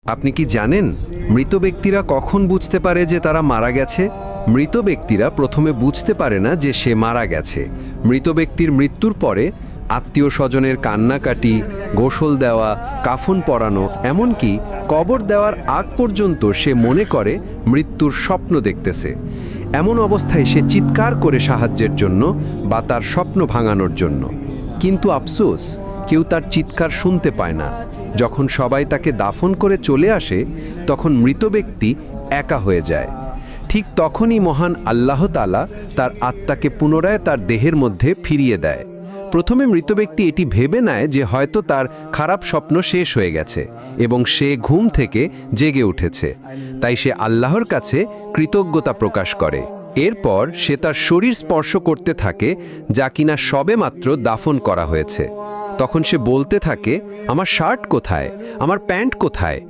আপনি কি জানেন মৃত ব্যক্তিরা কখন বুঝতে পারে যে তারা মারা গেছে? মৃত ব্যক্তিরা প্রথমে বুঝতে পারে না যে সে মারা গেছে। মৃত ব্যক্তির মৃত্যুর পরে আত্মীয় স্বজনের কান্নাকাটি, গোসল দেওয়া, কাফন পরানো, এমনকি কবর দেওয়ার আগ পর্যন্ত সে মনে করে মৃত্যুর স্বপ্ন দেখতেছে। এমন অবস্থায় সে চিৎকার করে সাহায্যের জন্য বা তার স্বপ্ন ভাঙানোর জন্য। কিন্তু আফসোস, কেউ তার চিৎকার শুনতে পায় না। যখন সবাই তাকে দাফন করে চলে আসে, তখন মৃত ব্যক্তি একা হয়ে যায়। ঠিক তখনই মহান আল্লাহ তাআলা তার আত্মাকে পুনরায় তার দেহের মধ্যে ফিরিয়ে দেয়। প্রথমে মৃত ব্যক্তি এটি ভেবে নেয় যে হয়তো তার খারাপ স্বপ্ন শেষ হয়ে গেছে এবং সে ঘুম থেকে জেগে উঠেছে। তাই সে আল্লাহর কাছে কৃতজ্ঞতা প্রকাশ করে। এরপর সে তার শরীর স্পর্শ করতে থাকে, যা কিনা সবেমাত্র দাফন করা হয়েছে। তখন সে বলতে থাকে, আমার শার্ট কোথায়, আমার প্যান্ট কোথায়?